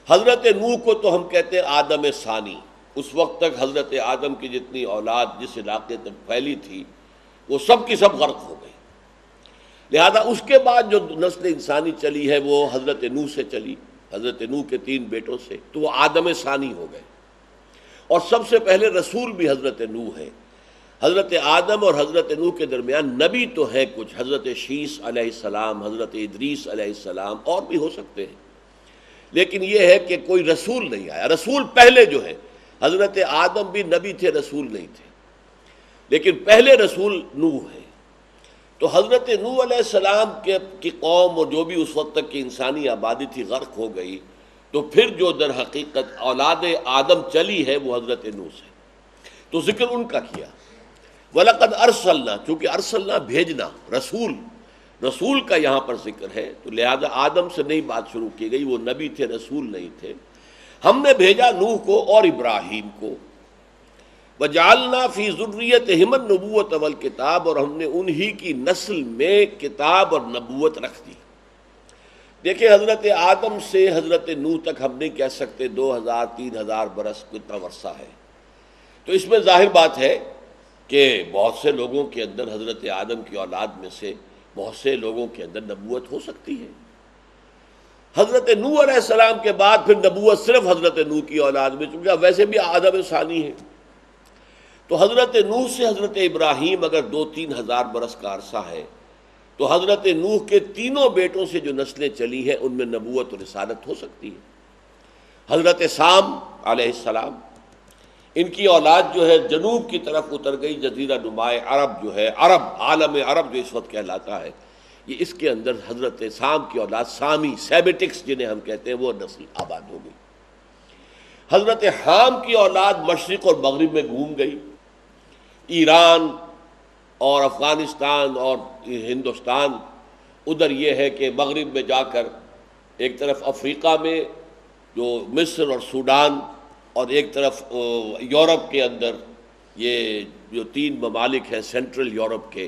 حضرت نوح کو تو ہم کہتے ہیں آدم ثانی، اس وقت تک حضرت آدم کی جتنی اولاد جس علاقے تک پھیلی تھی وہ سب کی سب غرق ہو گئی، لہذا اس کے بعد جو نسل انسانی چلی ہے وہ حضرت نوح سے چلی، حضرت نوح کے 3 بیٹوں سے، تو وہ آدم ثانی ہو گئے۔ اور سب سے پہلے رسول بھی حضرت نوح ہے۔ حضرت آدم اور حضرت نوح کے درمیان نبی تو ہیں کچھ، حضرت شیس علیہ السلام، حضرت ادریس علیہ السلام، اور بھی ہو سکتے ہیں، لیکن یہ ہے کہ کوئی رسول نہیں آیا۔ رسول پہلے جو ہے، حضرت آدم بھی نبی تھے، رسول نہیں تھے، لیکن پہلے رسول نوح ہے۔ تو حضرت نوح علیہ السلام کی قوم اور جو بھی اس وقت تک کی انسانی آبادی تھی غرق ہو گئی، تو پھر جو در حقیقت اولاد آدم چلی ہے وہ حضرت نوح سے، تو ذکر ان کا کیا۔ وَلَقَدْ أَرْسَلْنَا، چونکہ ارسلنا بھیجنا، رسول کا یہاں پر ذکر ہے، تو لہذا آدم سے نہیں بات شروع کی گئی، وہ نبی تھے، رسول نہیں تھے۔ ہم نے بھیجا نوح کو اور ابراہیم کو، وَجَعَلْنَا فِي ذُرِّيَّتِهِمَ النُّبُوَّةَ وَالْكِتَابَ، اور ہم نے انہی کی نسل میں کتاب اور نبوت رکھ دی۔ دیکھیں حضرت آدم سے حضرت نوح تک ہم نہیں کہہ سکتے 2000-3000 برس کتنا عرصہ ہے، تو اس میں ظاہر بات ہے کہ بہت سے لوگوں کے اندر حضرت آدم کی اولاد میں سے بہت سے لوگوں کے اندر نبوت ہو سکتی ہے۔ حضرت نوح علیہ السلام کے بعد پھر نبوت صرف حضرت نوح کی اولاد میں، چونکہ ویسے بھی آدم ثانی ہے، تو حضرت نوح سے حضرت ابراہیم اگر 2-3 ہزار برس کا عرصہ ہے، تو حضرت نوح کے 3 بیٹوں سے جو نسلیں چلی ہیں ان میں نبوت اور رسالت ہو سکتی ہے۔ حضرت سام علیہ السلام، ان کی اولاد جو ہے جنوب کی طرف اتر گئی، جزیرہ نمائے عرب جو ہے، عرب، عالم عرب جو اس وقت کہلاتا ہے، یہ اس کے اندر حضرت سام کی اولاد، سامی، سیمیٹکس جنہیں ہم کہتے ہیں، وہ نسل آباد ہو گئی۔ حضرت حام کی اولاد مشرق اور مغرب میں گھوم گئی، ایران اور افغانستان اور ہندوستان، ادھر یہ ہے کہ مغرب میں جا کر ایک طرف افریقہ میں جو مصر اور سوڈان، اور ایک طرف یورپ کے اندر یہ جو 3 ممالک ہیں سینٹرل یورپ کے،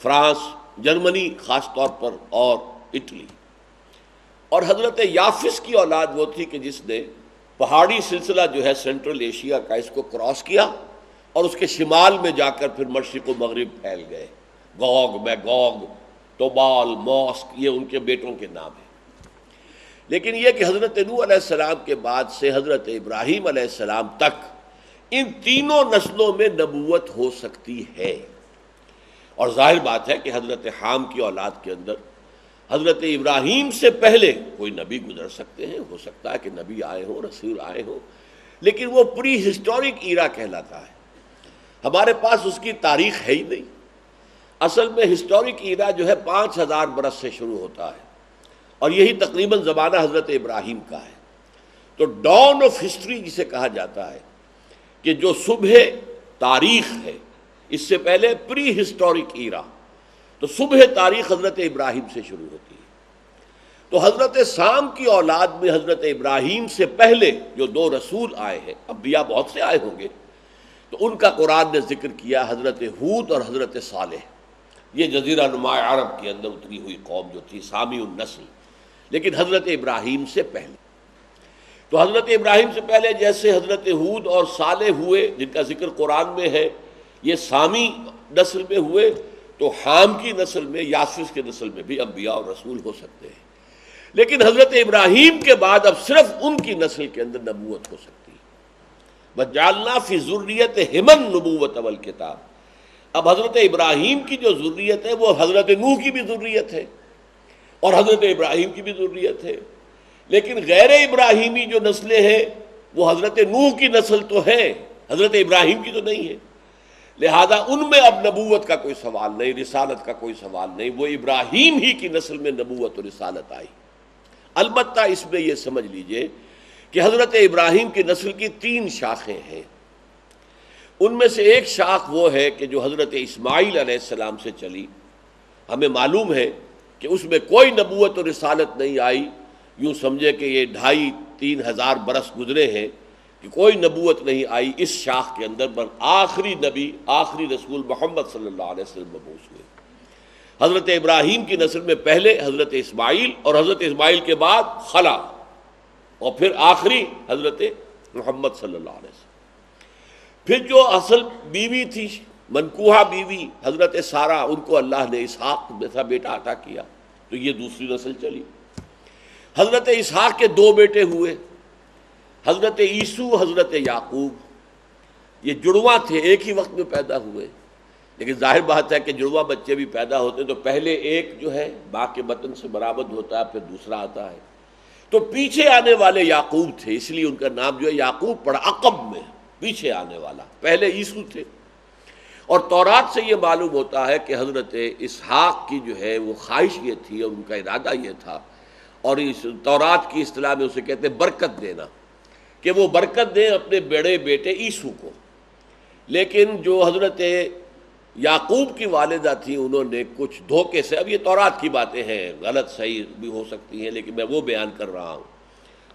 فرانس، جرمنی خاص طور پر، اور اٹلی۔ اور حضرت یافس کی اولاد وہ تھی کہ جس نے پہاڑی سلسلہ جو ہے سینٹرل ایشیا کا، اس کو کراس کیا اور اس کے شمال میں جا کر پھر مشرق و مغرب پھیل گئے۔ گوگ، میگوگ، توبال، موسک، یہ ان کے بیٹوں کے نام ہیں۔ لیکن یہ کہ حضرت نوح علیہ السلام کے بعد سے حضرت ابراہیم علیہ السلام تک ان 3 نسلوں میں نبوت ہو سکتی ہے، اور ظاہر بات ہے کہ حضرت حام کی اولاد کے اندر حضرت ابراہیم سے پہلے کوئی نبی گزر سکتے ہیں، ہو سکتا ہے کہ نبی آئے ہوں، رسول آئے ہوں، لیکن وہ پری ہسٹورک ایرا کہلاتا ہے، ہمارے پاس اس کی تاریخ ہے ہی نہیں۔ اصل میں ہسٹورک ایرا جو ہے 5000 برس سے شروع ہوتا ہے، اور یہی تقریباً زمانہ حضرت ابراہیم کا ہے۔ تو ڈاون آف ہسٹری جسے کہا جاتا ہے، کہ جو صبح تاریخ ہے، اس سے پہلے پری ہسٹورک ایرا، تو صبح تاریخ حضرت ابراہیم سے شروع ہوتی ہے۔ تو حضرت سام کی اولاد میں حضرت ابراہیم سے پہلے جو 2 رسول آئے ہیں، انبیاء بہت سے آئے ہوں گے، تو ان کا قرآن نے ذکر کیا، حضرت ہود اور حضرت صالح، یہ جزیرہ نما عرب کے اندر اتری ہوئی قوم جو تھی، سامی النسل، لیکن حضرت ابراہیم سے پہلے۔ تو حضرت ابراہیم سے پہلے جیسے حضرت ہود اور صالح ہوئے جن کا ذکر قرآن میں ہے، یہ سامی نسل میں ہوئے، تو حام کی نسل میں، یافس کی نسل میں بھی انبیاء اور رسول ہو سکتے ہیں، لیکن حضرت ابراہیم کے بعد اب صرف ان کی نسل کے اندر نبوت ہو سکتی ہے۔ وَجَعَلْنَا فِي ذُرِّيَّتِهِمَ النُّبُوَّةَ وَالْكِتَابَ، اب حضرت ابراہیم کی جو ذریت ہے وہ حضرت نوح کی بھی ذریت ہے اور حضرت ابراہیم کی بھی ذریت ہے، لیکن غیر ابراہیمی جو نسلیں ہیں وہ حضرت نوح کی نسل تو ہے، حضرت ابراہیم کی تو نہیں ہے، لہذا ان میں اب نبوت کا کوئی سوال نہیں، رسالت کا کوئی سوال نہیں، وہ ابراہیم ہی کی نسل میں نبوت و رسالت آئی۔ البتہ اس میں یہ سمجھ لیجئے کہ حضرت ابراہیم کی نسل کی 3 شاخیں ہیں، ان میں سے ایک شاخ وہ ہے کہ جو حضرت اسماعیل علیہ السلام سے چلی، ہمیں معلوم ہے کہ اس میں کوئی نبوت و رسالت نہیں آئی، یوں سمجھے کہ یہ 2500-3 ہزار برس گزرے ہیں کہ کوئی نبوت نہیں آئی اس شاخ کے اندر، پر آخری نبی، آخری رسول محمد صلی اللہ علیہ وسلم مبعوث ہوئے۔ حضرت ابراہیم کی نسل میں پہلے حضرت اسماعیل، اور حضرت اسماعیل کے بعد خلا، اور پھر آخری حضرت محمد صلی اللہ علیہ وسلم۔ پھر جو اصل بیوی تھی، منکوحہ بیوی حضرت سارہ، ان کو اللہ نے اسحاق جیسا بیٹا عطا کیا، تو یہ دوسری نسل چلی۔ حضرت اسحاق کے دو بیٹے ہوئے، حضرت عیسو، حضرت یعقوب۔ یہ جڑواں تھے، ایک ہی وقت میں پیدا ہوئے، لیکن ظاہر بات ہے کہ جڑواں بچے بھی پیدا ہوتے ہیں تو پہلے ایک جو ہے ماں کے بطن سے برآمد ہوتا ہے، پھر دوسرا آتا ہے۔ تو پیچھے آنے والے یعقوب تھے، اس لیے ان کا نام جو ہے یعقوب پڑا، عقب میں پیچھے آنے والا، پہلے عیسو تھے۔ اور تورات سے یہ معلوم ہوتا ہے کہ حضرت اسحاق کی جو ہے وہ خواہش یہ تھی اور ان کا ارادہ یہ تھا، اور اس تورات کی اصطلاح میں اسے کہتے ہیں برکت دینا، کہ وہ برکت دیں اپنے بڑے بیٹے عیسو کو۔ لیکن جو حضرت یعقوب کی والدہ تھی، انہوں نے کچھ دھوکے سے، اب یہ تورات کی باتیں ہیں، غلط صحیح بھی ہو سکتی ہیں، لیکن میں وہ بیان کر رہا ہوں،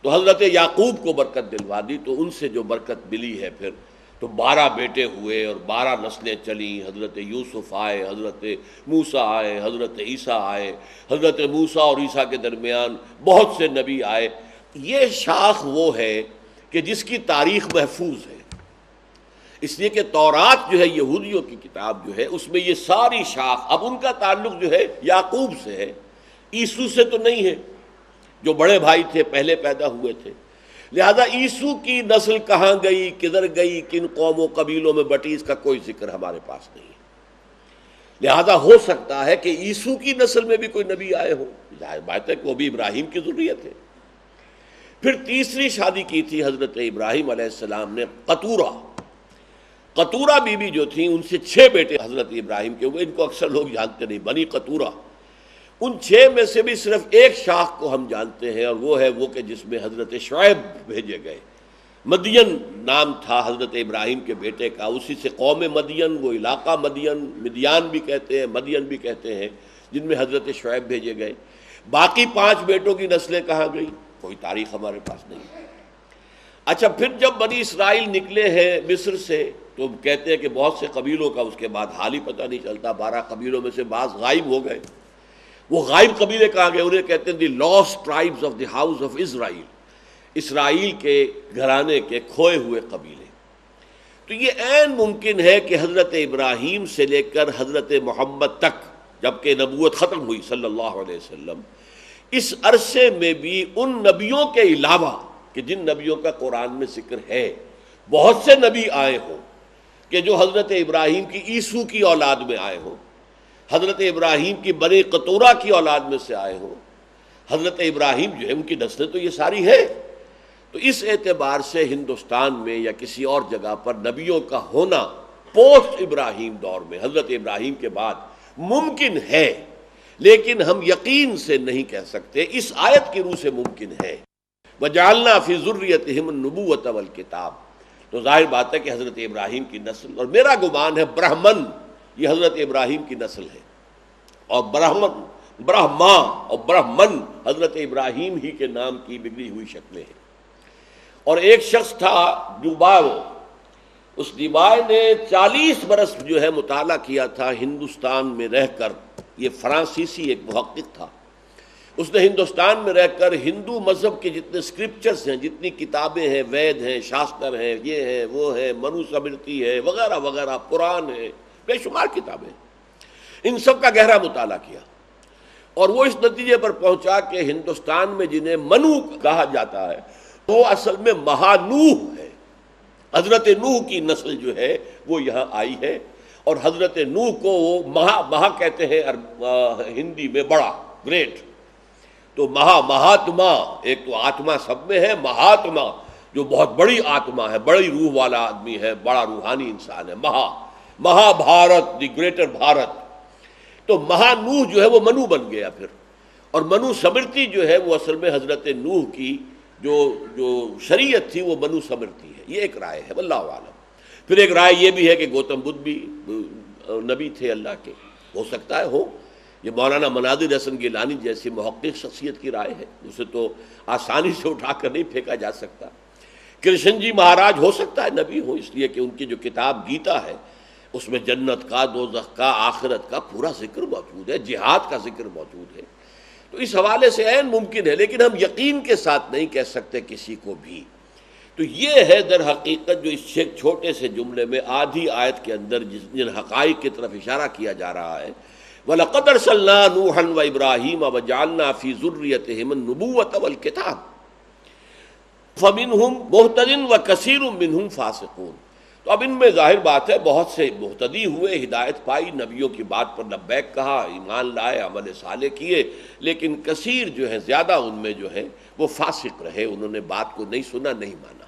تو حضرت یعقوب کو برکت دلوا دی، تو ان سے جو برکت ملی ہے پھر تو 12 بیٹے ہوئے اور 12 نسلیں چلیں۔ حضرت یوسف آئے، حضرت موسیٰ آئے، حضرت عیسیٰ آئے، حضرت موسیٰ اور عیسیٰ کے درمیان بہت سے نبی آئے۔ یہ شاخ وہ ہے کہ جس کی تاریخ محفوظ ہے، اس لیے کہ تورات جو ہے یہودیوں کی کتاب جو ہے، اس میں یہ ساری شاخ، اب ان کا تعلق جو ہے یعقوب سے ہے، عیسو سے تو نہیں ہے، جو بڑے بھائی تھے پہلے پیدا ہوئے تھے۔ لہذا عیسو کی نسل کہاں گئی، کدھر گئی، کن قوم و قبیلوں میں بٹی، اس کا کوئی ذکر ہمارے پاس نہیں ہے۔ لہذا ہو سکتا ہے کہ عیسو کی نسل میں بھی کوئی نبی آئے ہوں، ظاہر بات ہے کہ وہ بھی ابراہیم کی ذریت ہے۔ پھر تیسری شادی کی تھی حضرت ابراہیم علیہ السلام نے قطورہ۔ قطورہ بیوی جو تھیں، ان سے 6 بیٹے حضرت ابراہیم کے ہوئے، ان کو اکثر لوگ جانتے نہیں، بنی قطورہ۔ ان 6 میں سے بھی صرف ایک شاخ کو ہم جانتے ہیں، اور وہ ہے وہ کہ جس میں حضرت شعیب بھیجے گئے۔ مدین نام تھا حضرت ابراہیم کے بیٹے کا، اسی سے قوم مدین، وہ علاقہ مدین، مدیان بھی کہتے ہیں، مدین بھی کہتے ہیں، جن میں حضرت شعیب بھیجے گئے۔ باقی 5 بیٹوں کی نسلیں کہاں گئی، کوئی تاریخ ہمارے پاس نہیں۔ اچھا، پھر جب بنی اسرائیل نکلے ہیں مصر سے، تو کہتے ہیں کہ بہت سے قبیلوں کا اس کے بعد حال ہی پتہ نہیں چلتا، 12 قبیلوں میں سے بعض غائب ہو گئے۔ وہ غائب قبیلے کہاں گئے، انہیں کہتے ہیں the last tribes of the house of Israel, Israel کے گھرانے کے کھوئے ہوئے قبیلے۔ تو یہ عین ممکن ہے کہ حضرت ابراہیم سے لے کر حضرت محمد تک، جبکہ نبوت ختم ہوئی صلی اللہ علیہ وسلم، اس عرصے میں بھی ان نبیوں کے علاوہ کہ جن نبیوں کا قرآن میں ذکر ہے، بہت سے نبی آئے ہوں کہ جو حضرت ابراہیم کی عیسو کی اولاد میں آئے ہوں، حضرت ابراہیم کی بنی قطورہ کی اولاد میں سے آئے ہوں۔ حضرت ابراہیم جو ہے ان کی نسلیں تو یہ ساری ہے۔ تو اس اعتبار سے ہندوستان میں یا کسی اور جگہ پر نبیوں کا ہونا پوسٹ ابراہیم دور میں، حضرت ابراہیم کے بعد ممکن ہے، لیکن ہم یقین سے نہیں کہہ سکتے۔ اس آیت کی روح سے ممکن ہے، وَجَعَلْنَا فِي ذُرِّيَّتِهِمُ النُّبُوَّةَ وَالْكِتَابَ۔ تو ظاہر بات ہے کہ حضرت ابراہیم کی نسل، اور میرا گمان ہے برہمن یہ حضرت ابراہیم کی نسل ہے، اور برہما اور برہمن حضرت ابراہیم ہی کے نام کی بگڑی ہوئی شکلیں ہیں۔ اور ایک شخص تھا ڈوباو، اس ڈیبائے نے 40 برس جو ہے مطالعہ کیا تھا ہندوستان میں رہ کر۔ یہ فرانسیسی ایک محقق تھا، اس نے ہندوستان میں رہ کر ہندو مذہب کے جتنے اسکرپچرز ہیں، جتنی کتابیں ہیں، وید ہیں، شاستر ہیں، یہ ہے وہ ہے، منو سمرتی ہے، وغیرہ وغیرہ، قرآن ہے، بے شمار کتابیں، ان سب کا گہرا مطالعہ کیا، اور وہ اس نتیجے پر پہنچا کہ ہندوستان میں جنہیں منو کہا جاتا ہے وہ اصل میں مہانوح ہے۔ حضرت نوح کی نسل جو ہے وہ یہاں آئی ہے، اور حضرت نوح کو وہ مہا کہتے ہیں ہندی میں بڑا، گریٹ۔ تو مہاتما، ایک تو آتما سب میں ہے، مہاتما جو بہت بڑی آتما ہے، بڑی روح والا آدمی ہے، بڑا روحانی انسان ہے، مہا بھارت، دی گریٹر بھارت۔ تو مہانوح جو ہے وہ منو بن گیا پھر، اور منو سمرتی جو ہے وہ اصل میں حضرت نوح کی جو شریعت تھی وہ منو سمرتی ہے۔ یہ ایک رائے ہے، واللہ عالم۔ پھر ایک رائے یہ بھی ہے کہ گوتم بدھ بھی نبی تھے اللہ کے، ہو سکتا ہے ہو۔ یہ مولانا مناظر حسن گیلانی جیسی محقق شخصیت کی رائے ہے، اسے تو آسانی سے اٹھا کر نہیں پھینکا جا سکتا۔ کرشن جی مہاراج ہو سکتا ہے نبی ہو، اس لیے کہ ان کی جو کتاب گیتا ہے اس میں جنت کا، دوزخ کا، آخرت کا پورا ذکر موجود ہے، جہاد کا ذکر موجود ہے۔ تو اس حوالے سے عین ممکن ہے، لیکن ہم یقین کے ساتھ نہیں کہہ سکتے کسی کو بھی۔ تو یہ ہے در حقیقت جو اس ایک چھوٹے سے جملے میں آدھی آیت کے اندر جن حقائق کی طرف اشارہ کیا جا رہا ہے، وَلَقَدْ أَرْسَلْنَا نُوحًا وَإِبْرَاهِيمَ وَجَعَلْنَا فِي ذُرِّيَّتِهِمَا النُّبُوَّةَ وَالْكِتَابَ فَمِنْهُمْ مُهْتَدٍ وَكَثِيرٌ مِّنْهُمْ فَاسِقُونَ۔ تو اب ان میں ظاہر بات ہے بہت سے مہتدی ہوئے، ہدایت پائی، نبیوں کی بات پر لبیک کہا، ایمان لائے، عمل صالح کیے، لیکن کثیر جو ہیں، زیادہ ان میں جو ہے وہ فاسق رہے، انہوں نے بات کو نہیں سنا، نہیں مانا۔